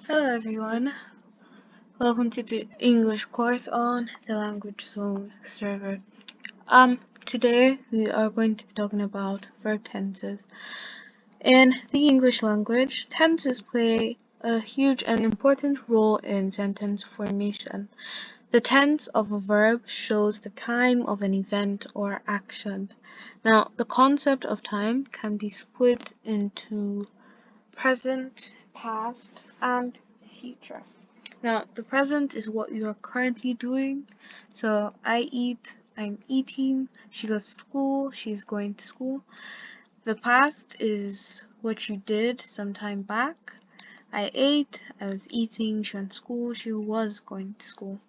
Hello everyone, welcome to the English course on the Language Zone server. Today we are going to be talking about verb tenses. In the English language, tenses play a huge and important role in sentence formation. The tense of a verb shows the time of an event or action. Now, the concept of time can be split into present, past, and future. Now, the present is what you are currently doing. So, I eat, I'm eating, she goes to school, she's going to school. The past is what you did some time back. I ate, I was eating, she went to school, she was going to school.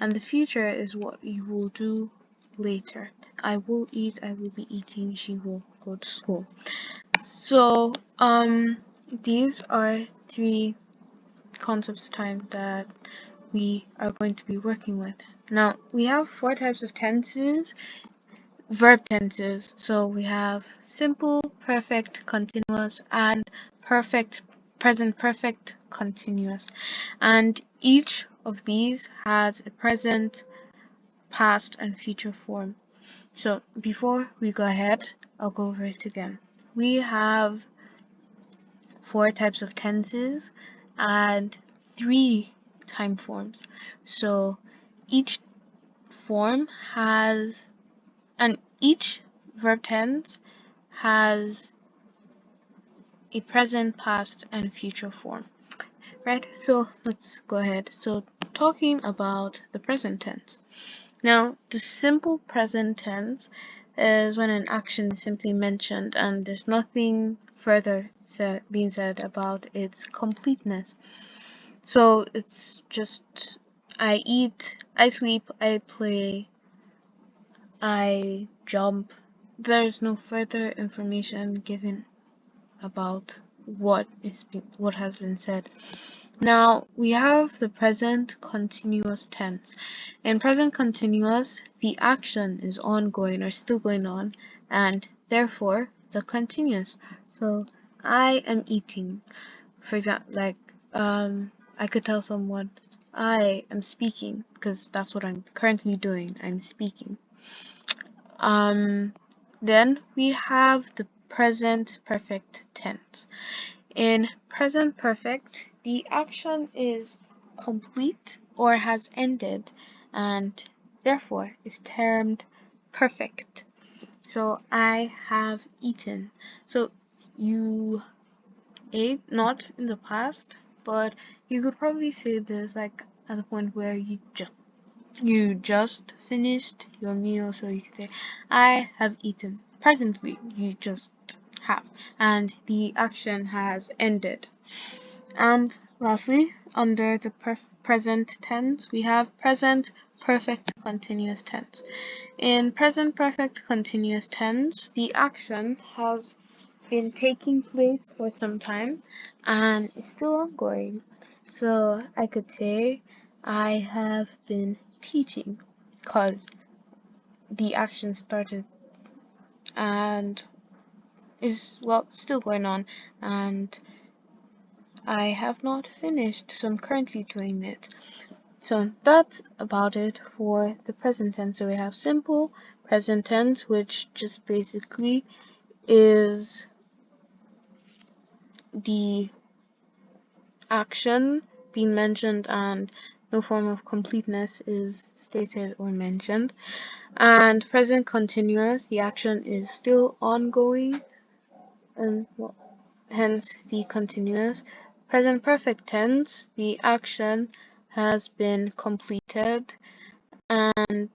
And the future is what you will do later. I will eat, I will be eating, she will go to school. So, these are three concepts of time that we are going to be working with. Now, we have four types of tenses, verb tenses. So we have simple, perfect, continuous, and perfect, present perfect, continuous. And each of these has a present, past, and future form. So before we go ahead, I'll go over it again. We have four types of tenses and three time forms. So each form has, and each verb tense has a present, past, and future form. Right? So let's go ahead. So talking about the present tense. Now, the simple present tense is when an action is simply mentioned and there's nothing further being said about its completeness. So it's just I eat, I sleep, I play, I jump. There's no further information given about what has been said. Now we have the present continuous tense. In present continuous, the action is ongoing or still going on, and therefore the continuous. So I am eating. For example, like I could tell someone I am speaking because that's what I'm currently doing. I'm speaking. Then we have the present perfect tense. In present perfect, the action is complete or has ended and therefore is termed perfect. So I have eaten. So you ate, not in the past, but you could probably say this like at the point where you just finished your meal, so you could say, I have eaten. Presently, you just have, and the action has ended. And lastly, under the present tense, we have present perfect continuous tense. In present perfect continuous tense, the action has been taking place for some time and is still ongoing. So I could say, I have been teaching because the action started and is, well, still going on, and I have not finished, so I'm currently doing it. So that's about it for the present tense. So we have simple present tense, which just basically is the action being mentioned and no form of completeness is stated or mentioned. And present continuous, the action is still ongoing, and well, hence the continuous. Present perfect tense, the action has been completed, and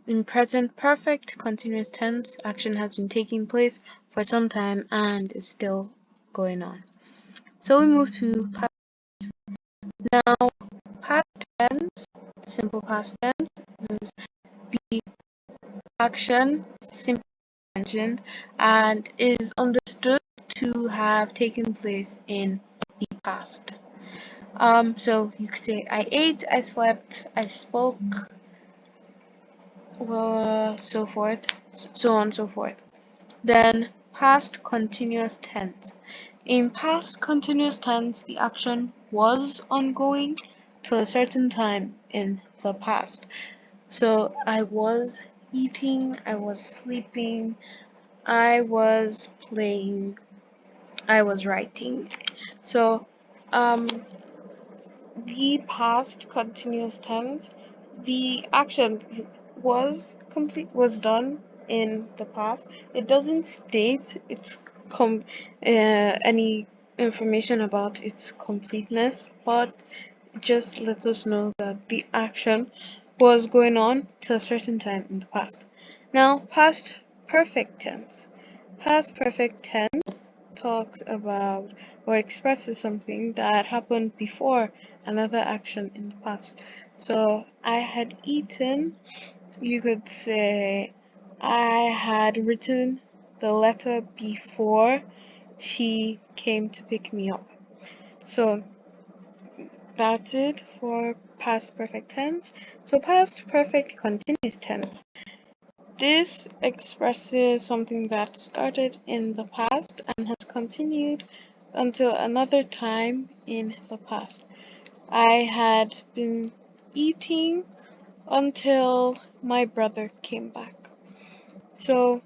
in present perfect continuous tense, action has been taking place for some time and is still going on. So we move to past. Now, past tense, simple past tense, is the action simply mentioned and is understood to have taken place in the past. So you could say I ate, I slept, I spoke, so forth, so on and so forth. Then past continuous tense. In past continuous tense, the action was ongoing till a certain time in the past. So I was eating, I was sleeping, I was playing, I was writing. So the past continuous tense, the action was done in the past. It doesn't state any information about its completeness, but it just lets us know that the action was going on to a certain time in the past. Now, past perfect tense. Past perfect tense talks about or expresses something that happened before another action in the past. So I had eaten, you could say I had written the letter before she came to pick me up. So that's it for past perfect tense. So past perfect continuous tense. This expresses something that started in the past and has continued until another time in the past. I had been eating until my brother came back. So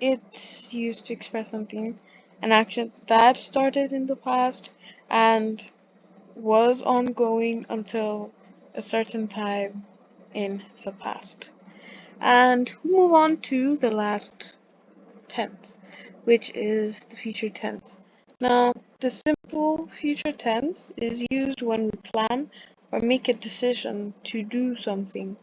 it's used to express something, an action that started in the past and was ongoing until a certain time in the past. And we move on to the last tense, which is the future tense. Now, the simple future tense is used when we plan or make a decision to do something,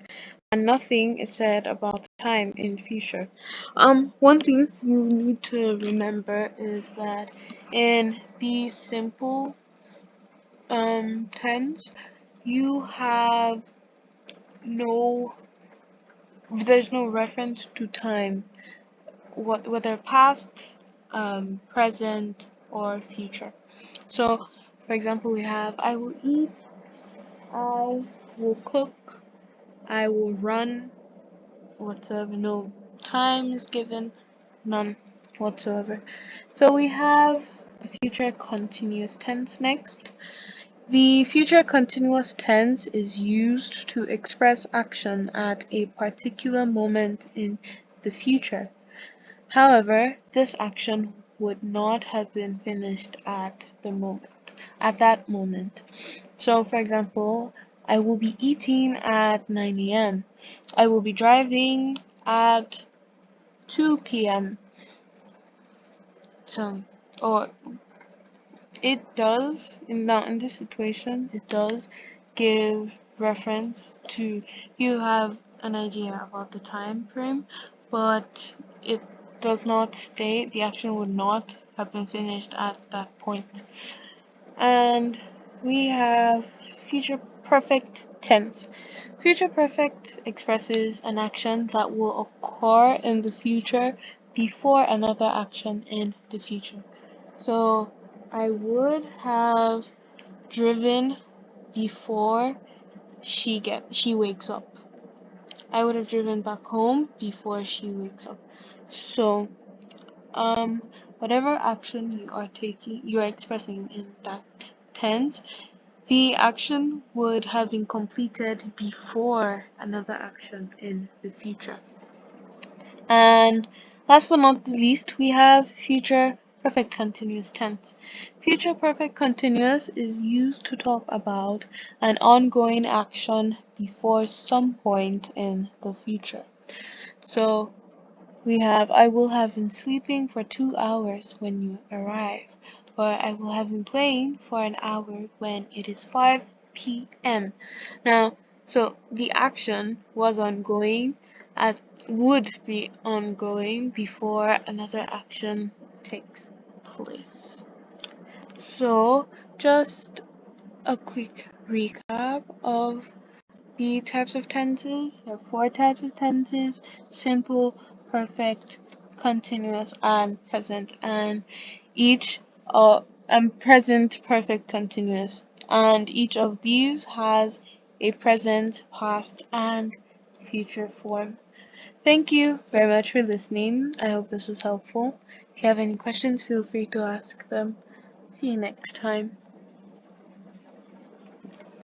and nothing is said about the time in future. One thing you need to remember is that in the simple tense, you have no, there's no reference to time, whether past, present, or future. So, for example, we have I will eat, I will cook, I will run, whatsoever. No time is given, none whatsoever. So we have the future continuous tense next. The future continuous tense is used to express action at a particular moment in the future. However, this action would not have been finished at that moment. So, for example, I will be eating at 9 a.m. I will be driving at 2 p.m. So, or it does, in this situation, it does give reference to, you have an idea about the time frame, but it does not state the action would not have been finished at that point. And we have future perfect tense. Future perfect expresses an action that will occur in the future before another action in the future. So I would have driven before she wakes up. I would have driven back home before she wakes up. So whatever action you are expressing in that tense, the action would have been completed before another action in the future. And last but not least, we have future perfect continuous tense. Future perfect continuous is used to talk about an ongoing action before some point in the future. So we have I will have been sleeping for 2 hours when you arrive, or I will have been playing for an hour when it is 5 p.m. Now, so the action was ongoing, would be ongoing before another action takes place. So, just a quick recap of the types of tenses. There are 4 types of tenses: simple, perfect, continuous, and present. And each present, perfect, continuous. And each of these has a present, past, and future form. Thank you very much for listening. I hope this was helpful. If you have any questions, feel free to ask them. See you next time.